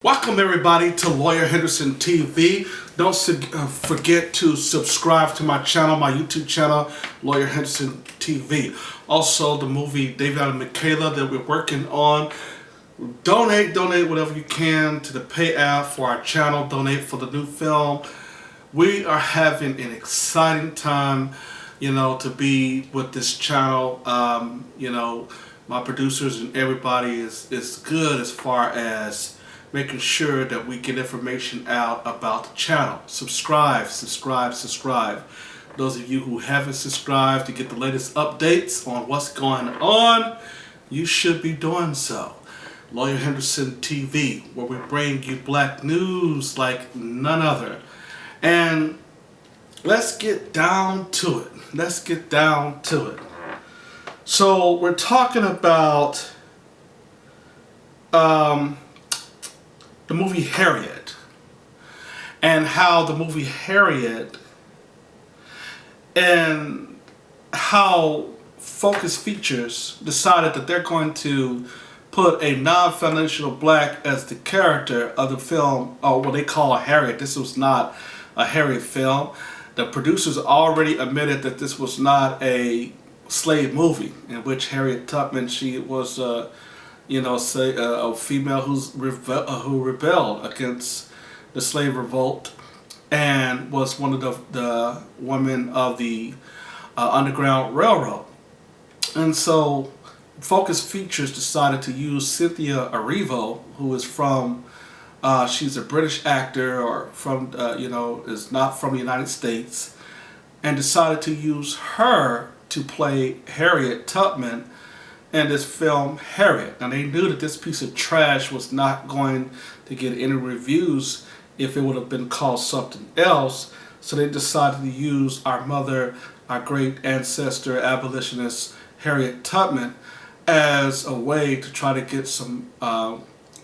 Welcome everybody to Lawyer Henderson TV. Don't forget to subscribe to my channel, my YouTube channel, Lawyer Henderson TV. Also, the movie David and Michaela that we're working on. Donate whatever you can to the pay app for our channel. Donate for the new film. We are having an exciting time, to be with this channel. My producers and everybody is good as far as making sure that we get information out about the channel. Subscribe. Those of you who haven't subscribed to get the latest updates on what's going on, you should be doing so. Lawyer Henderson TV, where we bring you black news like none other. And let's get down to it. So we're talking about the movie Harriet, and how the movie Harriet and how Focus Features decided that they're going to put a non-foundational black as the character of the film, or what they call a Harriet. This was not a Harriet film. The producers already admitted that this was not a slave movie in which Harriet Tubman, she was a female who rebelled against the slave revolt and was one of the women of the Underground Railroad. And so Focus Features decided to use Cynthia Erivo, who is from, she's a British actor, or from, is not from the United States, and decided to use her to play Harriet Tubman in this film Harriet. Now, they knew that this piece of trash was not going to get any reviews if it would have been called something else, so they decided to use our mother, our great ancestor, abolitionist Harriet Tubman, as a way to try to get some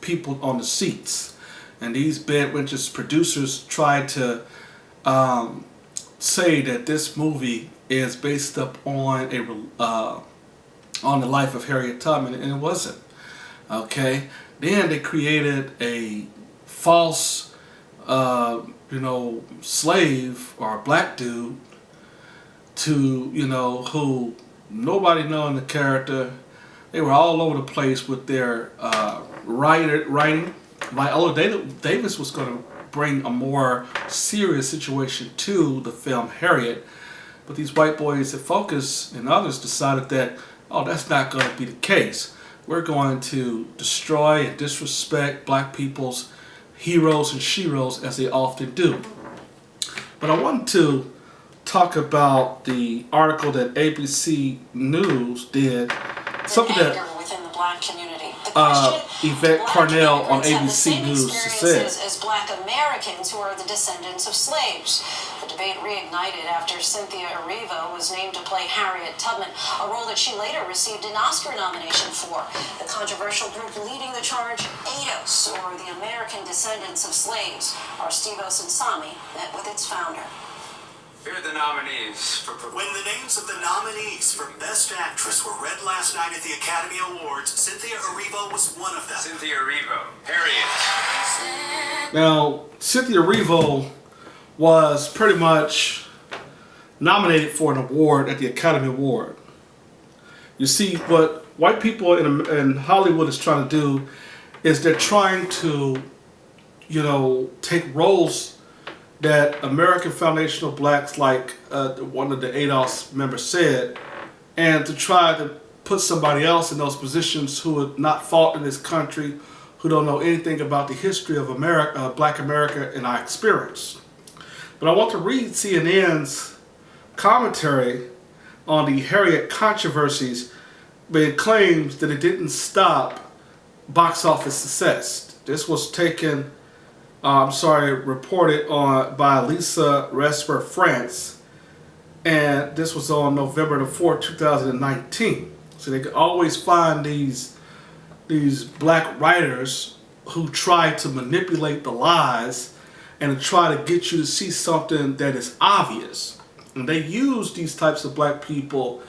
people on the seats. And these bedwenches producers tried to say that this movie is based up on the life of Harriet Tubman, and it wasn't. Okay, then they created a false, slave or a black dude to, who nobody knowing the character. They were all over the place with their writing. Viola Davis was going to bring a more serious situation to the film Harriet, but these white boys at Focus and others decided that, oh, that's not going to be the case. We're going to destroy and disrespect black people's heroes and sheroes, as they often do. But I want to talk about the article that ABC News did, something that Yvette Carnell on ABC News said. As black Americans who are the descendants of slaves. The debate reignited after Cynthia Erivo was named to play Harriet Tubman, a role that she later received an Oscar nomination for. The controversial group leading the charge, ADOS, or the American Descendants of Slaves, Aristevos and Sami, met with its founder. Here are the nominees for... When the names of the nominees for Best Actress were read last night at the Academy Awards, Cynthia Erivo was one of them. Cynthia Erivo, Harriet. Now, Cynthia Erivo was pretty much nominated for an award at the Academy Award. You see, what white people in Hollywood is trying to do is they're trying to, take roles that American foundational blacks, like one of the ADOS members said, and to try to put somebody else in those positions who are not fought in this country, who don't know anything about the history of America, black America, and our experience. But I want to read CNN's commentary on the Harriet controversies, but it claims that it didn't stop box office success. This was taken, reported on by Lisa Resper France, and this was on November the 4th, 2019. So they could always find these black writers who try to manipulate the lies and to try to get you to see something that is obvious. And they use these types of black people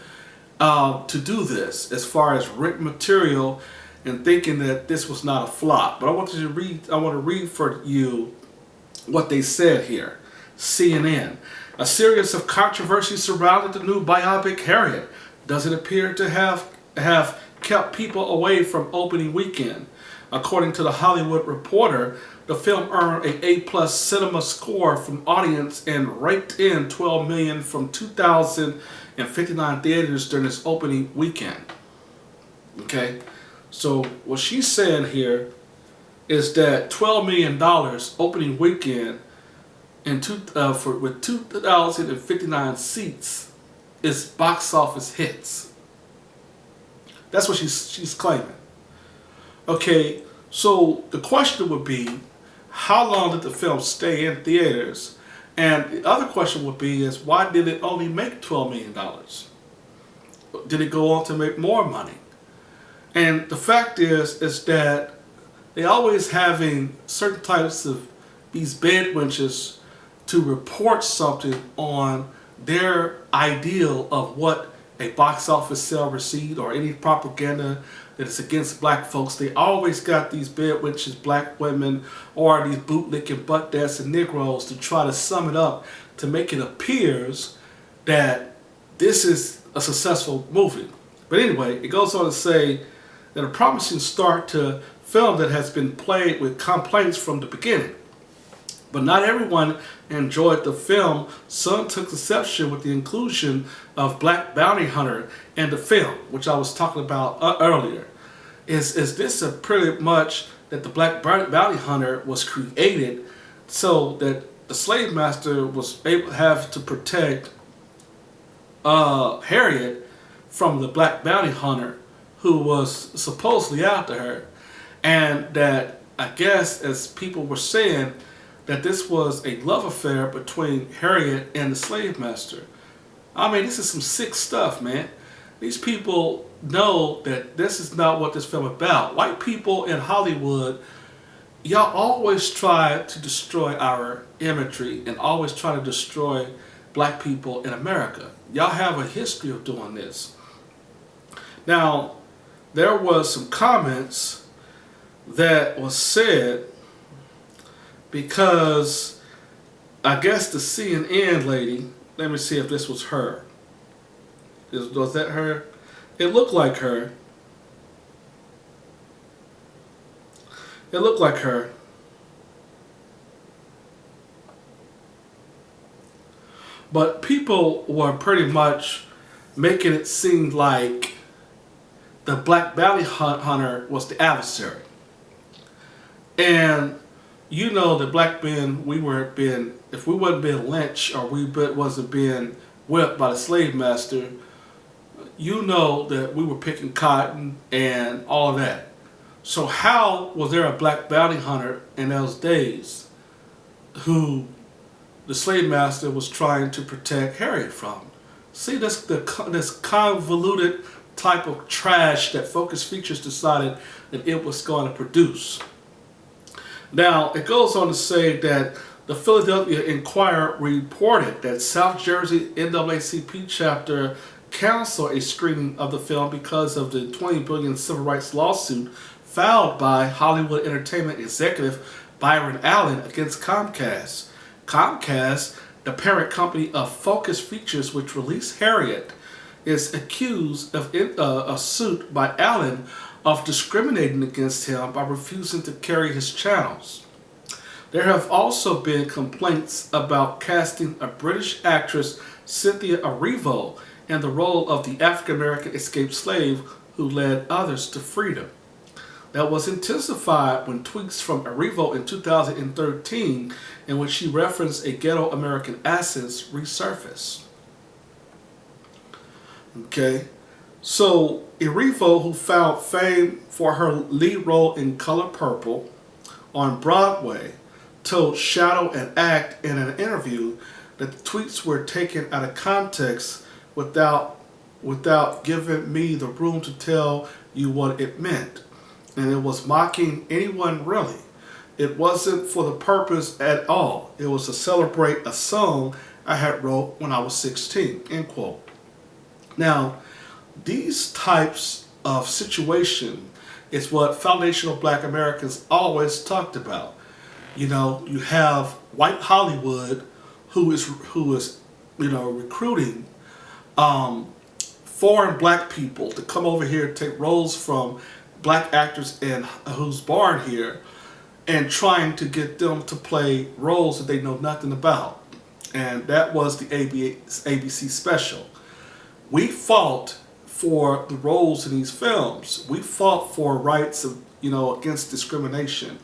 to do this, as far as written material and thinking that this was not a flop. But I want to read for you what they said here. CNN. A series of controversies surrounded the new biopic Harriet doesn't appear to have kept people away from opening weekend. According to the Hollywood Reporter, the film earned an A+ cinema score from audience and raked in $12 million from 2,059 theaters during its opening weekend. Okay, so what she's saying here is that $12 million opening weekend with 2,059 seats is box office hits. That's what she's claiming. Okay, so the question would be, how long did the film stay in theaters? And the other question would be is, why did it only make $12 million? Did it go on to make more money? And the fact is that they always having certain types of these bed wenches to report something on their ideal of what a box office sale received or any propaganda that is against black folks. They always got these bed wenches, black women, or these bootlicking, butt dancing Negroes to try to sum it up to make it appears that this is a successful movie. But anyway, it goes on to say that a promising start to film that has been plagued with complaints from the beginning. But not everyone enjoyed the film. Some took exception with the inclusion of Black Bounty Hunter in the film, which I was talking about earlier. Is this a pretty much that the Black Bounty Hunter was created so that the slave master was able to have to protect Harriet from the Black Bounty Hunter who was supposedly after her, and that I guess, as people were saying, that this was a love affair between Harriet and the slave master. I mean, this is some sick stuff, man. These people know that this is not what this film is about. White people in Hollywood, y'all always try to destroy our imagery and always try to destroy black people in America. Y'all have a history of doing this. Now, there was some comments that was said because I guess the CNN lady, let me see if this was her. Was that her? It looked like her. It looked like her. But people were pretty much making it seem like the Black Bounty Hunter was the adversary. And you know that black men, if we wasn't being lynched or we wasn't being whipped by the slave master, you know that we were picking cotton and all of that. So how was there a Black Bounty Hunter in those days who the slave master was trying to protect Harriet from? See, this convoluted type of trash that Focus Features decided that it was going to produce. Now, it goes on to say that the Philadelphia Inquirer reported that South Jersey NAACP chapter canceled a screening of the film because of the $20 billion civil rights lawsuit filed by Hollywood entertainment executive Byron Allen against Comcast. Comcast, the parent company of Focus Features, which released Harriet, is accused of a suit by Allen of discriminating against him by refusing to carry his channels. There have also been complaints about casting a British actress, Cynthia Erivo, in the role of the African-American escaped slave who led others to freedom. That was intensified when tweets from Erivo in 2013, in which she referenced a ghetto American accent, resurfaced. Okay, so Erivo, who found fame for her lead role in Color Purple on Broadway, told Shadow and Act in an interview that the tweets were taken out of context without giving me the room to tell you what it meant. And it was mocking anyone really. It wasn't for the purpose at all. It was to celebrate a song I had wrote when I was 16, end quote. Now, these types of situation It's what foundational black Americans always talked about. You know, you have white Hollywood who is recruiting foreign black people to come over here and take roles from black actors and who's born here, and trying to get them to play roles that they know nothing about. And that was the ABC special. We fought for the roles in these films. We fought for rights of, against discrimination.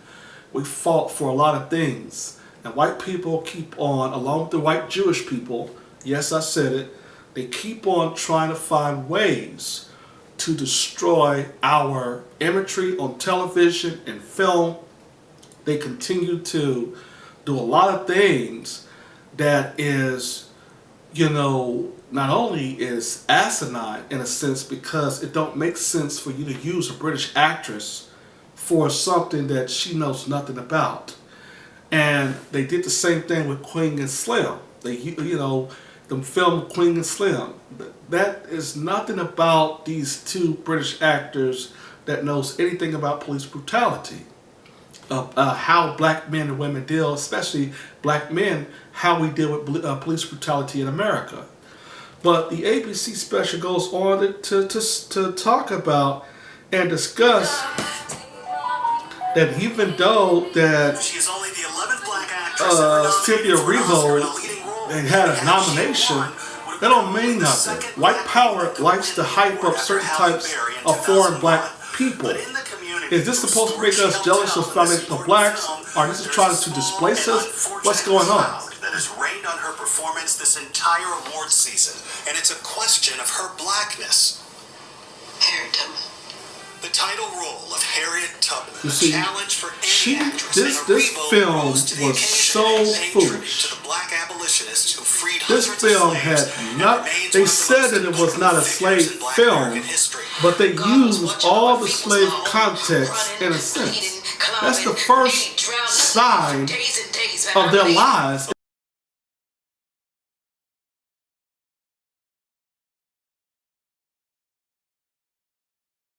We fought for a lot of things. And white people keep on, along with the white Jewish people, yes, I said it, they keep on trying to find ways to destroy our imagery on television and film. They continue to do a lot of things that is, not only is asinine in a sense, because it don't make sense for you to use a British actress for something that she knows nothing about. And they did the same thing with Queen and Slim. They, the film Queen and Slim. That is nothing about these two British actors that knows anything about police brutality. How black men and women deal, especially black men, how we deal with police brutality in America. But the ABC special goes on to talk about and discuss that even though that She is only the 11th black actress Cynthia Erivo had a nomination, that don't mean nothing. White power likes to hype up certain types of foreign black people. Is this supposed to make us jealous of foundational blacks? Or is this trying to displace us? What's going on? That has rained on her performance this entire awards season, and it's a question of her blackness. Harriet Tubman. The title role of Harriet Tubman, You see, a challenge for any actress, this and Erivo film rose to the was occasion so and paid tribute foolish. to the black abolitionists who freed This hundreds film of had slaves and not, remains they one of the said most that it was not a important slave figures in black film, American history. but they used all the slave context in a sense. That's the first sign of their lies